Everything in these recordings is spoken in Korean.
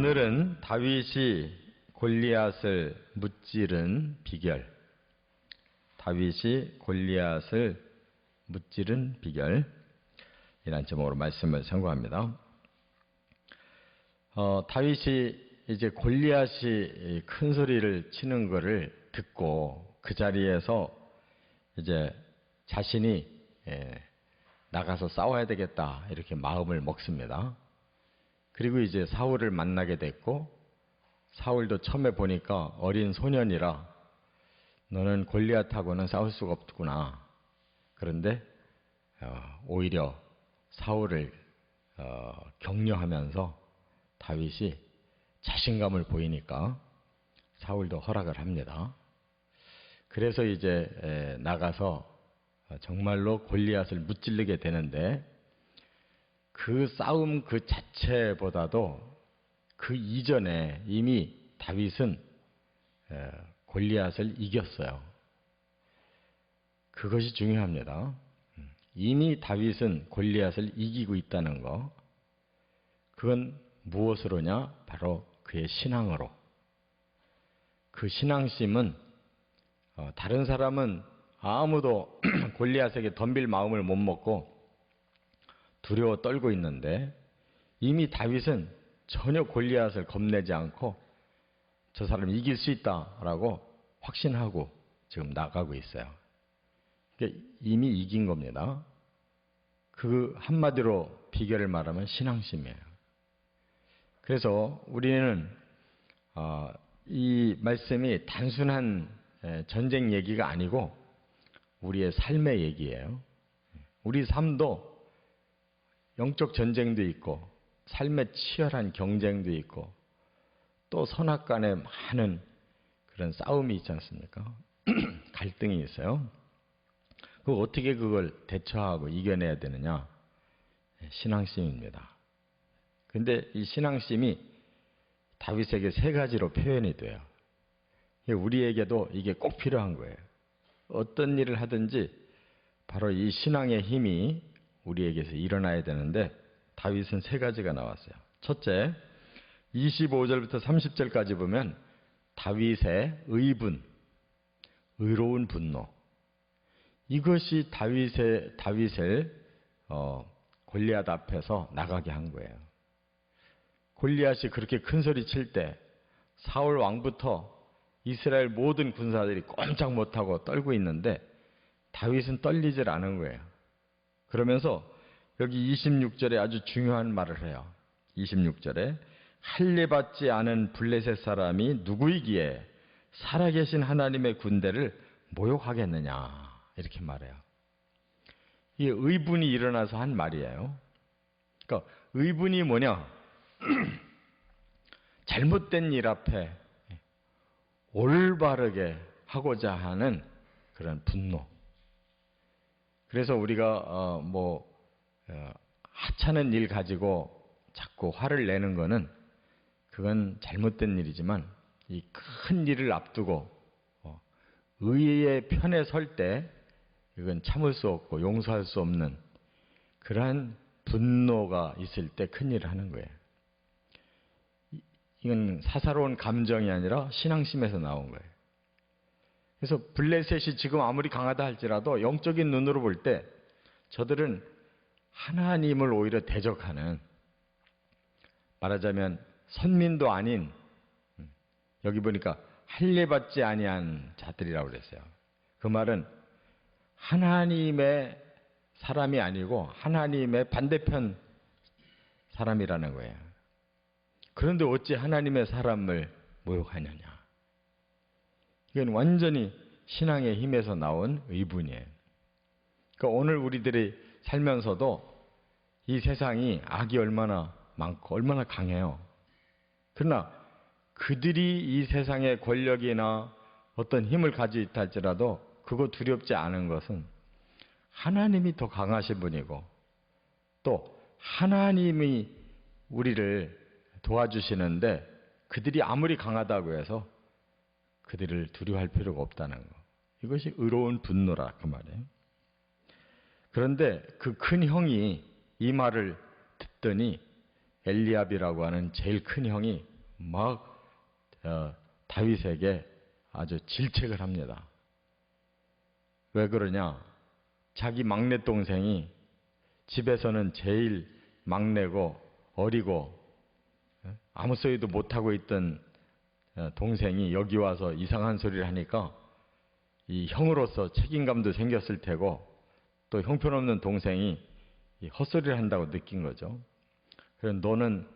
오늘은 다윗이 골리앗을 무찌른 비결, 다윗이 골리앗을 무찌른 비결 이란 제목으로 말씀을 선고합니다. 다윗이 이제 골리앗이 큰 소리를 치는 것을 듣고 그 자리에서 이제 자신이 나가서 싸워야 되겠다 이렇게 마음을 먹습니다. 그리고 이제 사울을 만나게 됐고, 사울도 처음에 보니까 어린 소년이라 너는 골리앗하고는 싸울 수가 없구나. 그런데 오히려 사울을 격려하면서 다윗이 자신감을 보이니까 사울도 허락을 합니다. 그래서 이제 나가서 정말로 골리앗을 무찌르게 되는데, 그 싸움 그 자체보다도 그 이전에 이미 다윗은 골리앗을 이겼어요. 그것이 중요합니다. 이미 다윗은 골리앗을 이기고 있다는 거. 그건 무엇으로냐? 바로 그의 신앙으로. 그 신앙심은 다른 사람은 아무도 골리앗에게 덤빌 마음을 못 먹고 두려워 떨고 있는데, 이미 다윗은 전혀 골리앗을 겁내지 않고 저 사람 이길 수 있다라고 확신하고 지금 나가고 있어요. 그러니까 이미 이긴 겁니다. 그 한마디로 비결을 말하면 신앙심이에요. 그래서 우리는 이 말씀이 단순한 전쟁 얘기가 아니고 우리의 삶의 얘기예요. 우리 삶도 영적 전쟁도 있고 삶의 치열한 경쟁도 있고 또 선악간에 많은 그런 싸움이 있지 않습니까? 갈등이 있어요. 어떻게 그걸 대처하고 이겨내야 되느냐? 신앙심입니다. 근데 이 신앙심이 다윗에게 세 가지로 표현이 돼요. 우리에게도 이게 꼭 필요한 거예요. 어떤 일을 하든지 바로 이 신앙의 힘이 우리에게서 일어나야 되는데, 다윗은 세 가지가 나왔어요. 첫째, 25절부터 30절까지 보면 다윗의 의분, 의로운 분노. 이것이 다윗을 골리앗 앞에서 나가게 한 거예요. 골리앗이 그렇게 큰 소리 칠 때 사울 왕부터 이스라엘 모든 군사들이 꼼짝 못하고 떨고 있는데 다윗은 떨리질 않은 거예요. 그러면서 여기 26절에 아주 중요한 말을 해요. 26절에 할례받지 않은 블레셋 사람이 누구이기에 살아계신 하나님의 군대를 모욕하겠느냐 이렇게 말해요. 이게 의분이 일어나서 한 말이에요. 그러니까 의분이 뭐냐? 잘못된 일 앞에 올바르게 하고자 하는 그런 분노. 그래서 우리가 하찮은 일 가지고 자꾸 화를 내는 거는 그건 잘못된 일이지만, 이 큰 일을 앞두고 의의 편에 설 때 이건 참을 수 없고 용서할 수 없는 그러한 분노가 있을 때 큰 일을 하는 거예요. 이건 사사로운 감정이 아니라 신앙심에서 나온 거예요. 그래서 블레셋이 지금 아무리 강하다 할지라도 영적인 눈으로 볼 때 저들은 하나님을 오히려 대적하는, 말하자면 선민도 아닌, 여기 보니까 할례받지 아니한 자들이라고 그랬어요. 그 말은 하나님의 사람이 아니고 하나님의 반대편 사람이라는 거예요. 그런데 어찌 하나님의 사람을 모욕하느냐? 이건 완전히 신앙의 힘에서 나온 의분이에요. 그러니까 오늘 우리들이 살면서도 이 세상이 악이 얼마나 많고 얼마나 강해요. 그러나 그들이 이 세상의 권력이나 어떤 힘을 가지고 있다 할지라도 그거 두렵지 않은 것은 하나님이 더 강하신 분이고, 또 하나님이 우리를 도와주시는데 그들이 아무리 강하다고 해서 그들을 두려워할 필요가 없다는 거. 이것이 의로운 분노라 그 말이에요. 그런데 그 큰 형이 이 말을 듣더니 엘리압이라고 하는 제일 큰 형이 막 다윗에게 아주 질책을 합니다. 왜 그러냐? 자기 막내 동생이 집에서는 제일 막내고 어리고 아무 소리도 못하고 있던 동생이 여기 와서 이상한 소리를 하니까 이 형으로서 책임감도 생겼을 테고 또 형편없는 동생이 헛소리를 한다고 느낀 거죠. 그래서 너는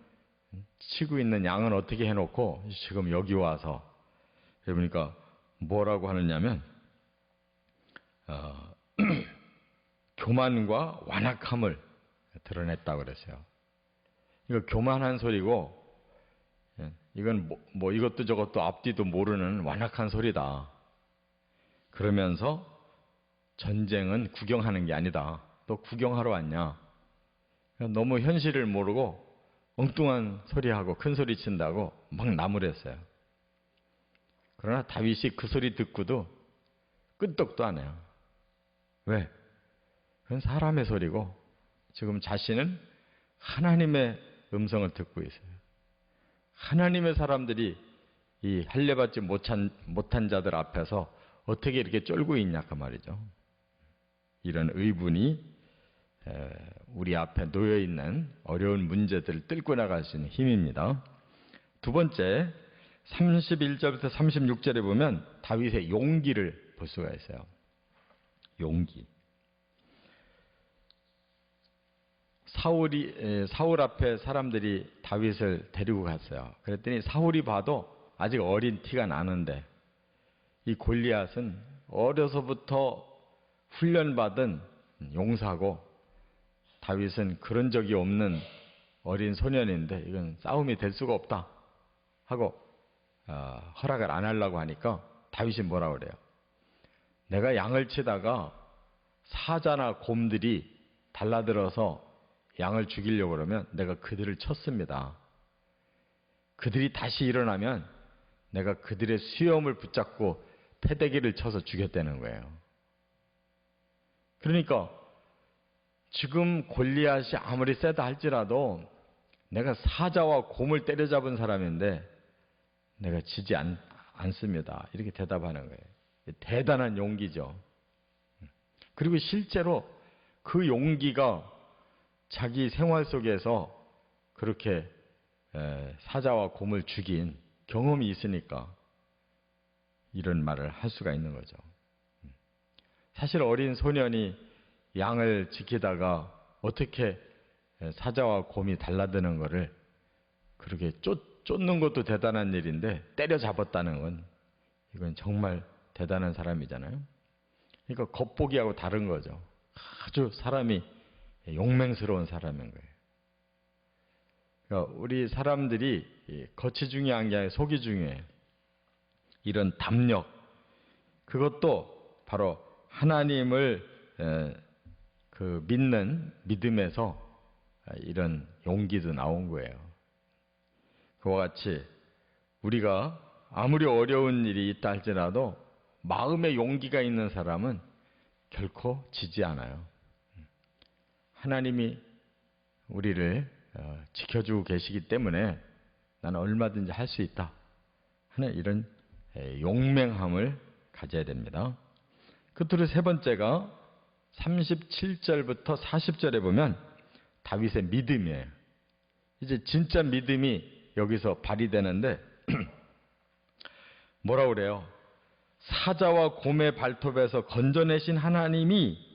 치고 있는 양은 어떻게 해놓고 지금 여기 와서, 그러니까 뭐라고 하느냐면 교만과 완악함을 드러냈다고 그랬어요. 이거 교만한 소리고 이건 뭐 이것도 저것도 앞뒤도 모르는 완악한 소리다. 그러면서 전쟁은 구경하는 게 아니다. 너 구경하러 왔냐? 너무 현실을 모르고 엉뚱한 소리하고 큰 소리 친다고 막 나무랬어요. 그러나 다윗이 그 소리 듣고도 끄떡도 안 해요. 왜? 그건 사람의 소리고 지금 자신은 하나님의 음성을 듣고 있어요. 하나님의 사람들이 이 할례받지 못한 자들 앞에서 어떻게 이렇게 쫄고 있냐 그 말이죠. 이런 의분이 우리 앞에 놓여있는 어려운 문제들을 뚫고 나갈 수 있는 힘입니다. 두 번째, 31절부터 36절에 보면 다윗의 용기를 볼 수가 있어요. 용기. 사울 앞에 사람들이 다윗을 데리고 갔어요. 그랬더니 사울이 봐도 아직 어린 티가 나는데 이 골리앗은 어려서부터 훈련받은 용사고 다윗은 그런 적이 없는 어린 소년인데 이건 싸움이 될 수가 없다 하고 허락을 안 하려고 하니까 다윗이 뭐라고 그래요? 내가 양을 치다가 사자나 곰들이 달라들어서 양을 죽이려고 그러면 내가 그들을 쳤습니다. 그들이 다시 일어나면 내가 그들의 수염을 붙잡고 패대기를 쳐서 죽였다는 거예요. 그러니까 지금 골리앗이 아무리 세다 할지라도 내가 사자와 곰을 때려잡은 사람인데 내가 지지 않습니다. 이렇게 대답하는 거예요. 대단한 용기죠. 그리고 실제로 그 용기가 자기 생활 속에서 그렇게 사자와 곰을 죽인 경험이 있으니까 이런 말을 할 수가 있는 거죠. 사실 어린 소년이 양을 지키다가 어떻게 사자와 곰이 달라드는 거를 그렇게 쫓는 것도 대단한 일인데 때려잡았다는 건 이건 정말 대단한 사람이잖아요. 그러니까 겉보기하고 다른 거죠. 아주 사람이 용맹스러운 사람인 거예요. 그러니까 우리 사람들이 겉이 중요한 게 아니라 속이 중요해요. 이런 담력, 그것도 바로 하나님을 믿는 믿음에서 이런 용기도 나온 거예요. 그와 같이 우리가 아무리 어려운 일이 있다 할지라도 마음의 용기가 있는 사람은 결코 지지 않아요. 하나님이 우리를 지켜주고 계시기 때문에 나는 얼마든지 할 수 있다 하는 이런 용맹함을 가져야 됩니다. 끝으로 세 번째가 37절부터 40절에 보면 다윗의 믿음이에요. 이제 진짜 믿음이 여기서 발휘되는데 뭐라고 그래요? 사자와 곰의 발톱에서 건져내신 하나님이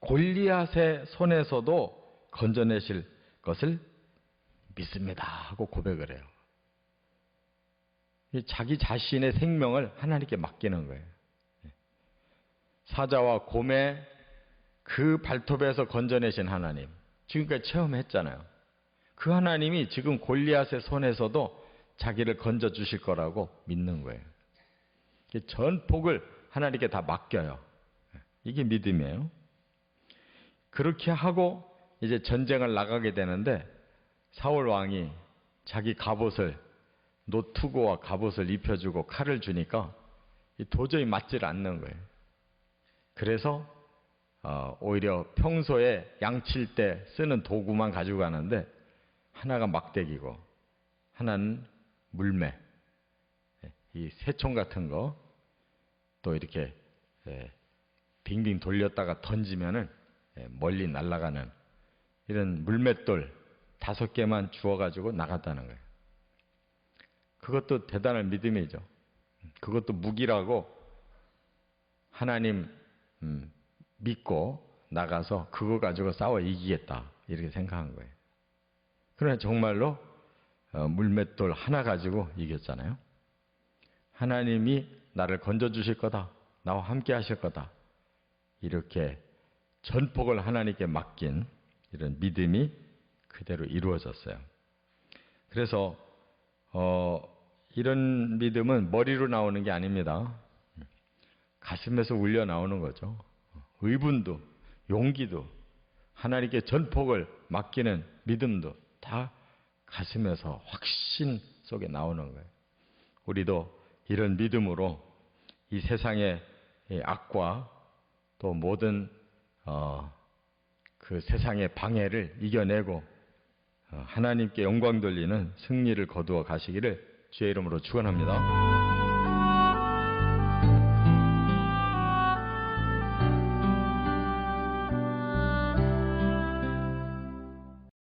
골리앗의 손에서도 건져내실 것을 믿습니다 하고 고백을 해요. 자기 자신의 생명을 하나님께 맡기는 거예요. 사자와 곰의 그 발톱에서 건져내신 하나님, 지금까지 체험했잖아요. 그 하나님이 지금 골리앗의 손에서도 자기를 건져주실 거라고 믿는 거예요. 전폭을 하나님께 다 맡겨요. 이게 믿음이에요. 그렇게 하고 이제 전쟁을 나가게 되는데 사울 왕이 자기 갑옷을 노투고와 갑옷을 입혀주고 칼을 주니까 도저히 맞질 않는 거예요. 그래서 오히려 평소에 양칠 때 쓰는 도구만 가지고 가는데 하나가 막대기고 하나는 물매, 이 새총 같은 거 또 이렇게 빙빙 돌렸다가 던지면은 멀리 날아가는 이런 물맷돌 5개만 주워가지고 나갔다는 거예요. 그것도 대단한 믿음이죠. 그것도 무기라고 하나님 믿고 나가서 그거 가지고 싸워 이기겠다 이렇게 생각한 거예요. 그러나 정말로 물맷돌 하나 가지고 이겼잖아요. 하나님이 나를 건져주실 거다. 나와 함께 하실 거다. 이렇게 전폭을 하나님께 맡긴 이런 믿음이 그대로 이루어졌어요. 그래서 이런 믿음은 머리로 나오는 게 아닙니다. 가슴에서 울려 나오는 거죠. 의분도 용기도 하나님께 전폭을 맡기는 믿음도 다 가슴에서 확신 속에 나오는 거예요. 우리도 이런 믿음으로 이 세상의 악과 또 모든 그 세상의 방해를 이겨내고 하나님께 영광 돌리는 승리를 거두어 가시기를 주의 이름으로 축원합니다.